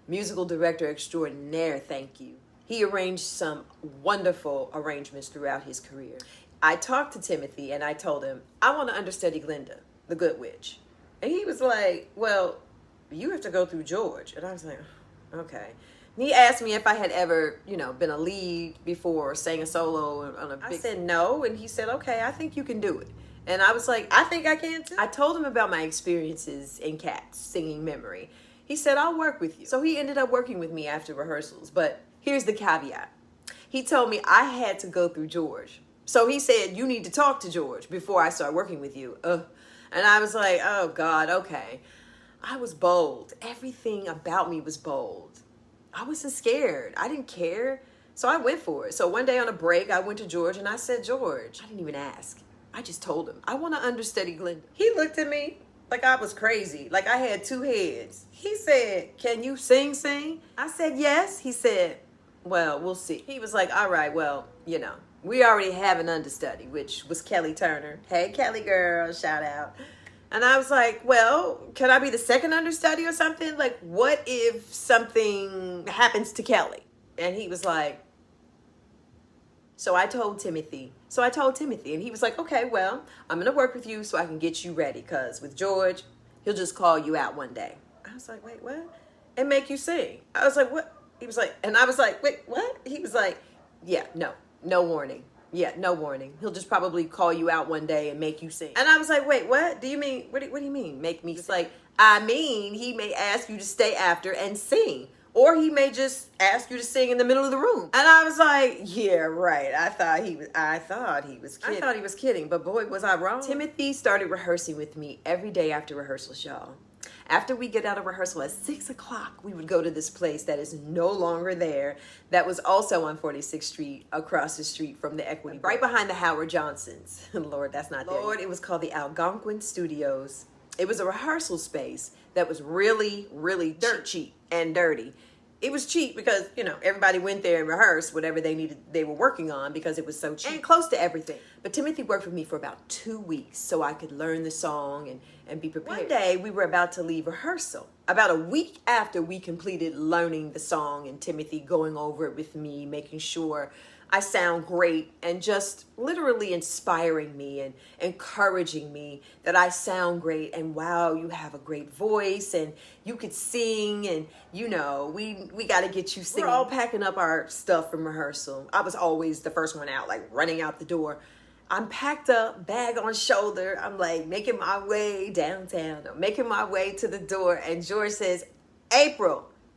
musical director extraordinaire, thank you. He arranged some wonderful arrangements throughout his career. I talked to Timothy and I told him, I want to understudy Glinda, the Good Witch. And he was like, well, you have to go through George. And I was like, okay. And he asked me if I had ever, been a lead before or sang a solo on a big... I said no, and he said, okay, I think you can do it. And I was like, I think I can too. I told him about my experiences in Cats, singing Memory. He said, I'll work with you. So he ended up working with me after rehearsals. But here's the caveat. He told me I had to go through George. So he said, you need to talk to George before I start working with you. And I was like, oh God, okay. I was bold. Everything about me was bold. I wasn't scared. I didn't care. So I went for it. So one day on a break, I went to George and I said, George, I didn't even ask. I just told him, I want to understudy Glinda. He looked at me like I was crazy, like I had two heads. He said, can you sing? I said, yes. He said, well, we'll see. He was like, all right, well, we already have an understudy, which was Kelly Turner. Hey, Kelly girl, shout out. And I was like, well, can I be the second understudy or something? Like, what if something happens to Kelly? And he was like, So I told Timothy, and he was like, okay, well, I'm going to work with you so I can get you ready. Because with George, he'll just call you out one day. I was like, wait, what? And make you sing. I was like, what? He was like, and I was like, wait, what? He was like, yeah, no warning. Yeah, no warning. He'll just probably call you out one day and make you sing. And I was like, wait, what? Do you mean, what do you mean, make me sing? It's like, I mean, he may ask you to stay after and sing. Or he may just ask you to sing in the middle of the room. And I was like, yeah, right. I thought he was kidding. But boy, was I wrong. Timothy started rehearsing with me every day after rehearsals, y'all. After we get out of rehearsal at 6 o'clock, we would go to this place that is no longer there. That was also on 46th Street, across the street from the Equity, right behind the Howard Johnsons. Lord, that's not there. Lord, it was called the Algonquin Studios. It was a rehearsal space that was really, really dirt cheap and dirty. It was cheap because, everybody went there and rehearsed whatever they were working on because it was so cheap and close to everything. But Timothy worked with me for about 2 weeks so I could learn the song and be prepared. One day we were about to leave rehearsal. About a week after we completed learning the song and Timothy going over it with me, making sure I sound great and just literally inspiring me and encouraging me that I sound great and wow, you have a great voice and you could sing and we got to get you singing. We're all packing up our stuff from rehearsal. I was always the first one out, like running out the door. I'm packed up, bag on shoulder. I'm like making my way downtown. I'm making my way to the door and George says, April,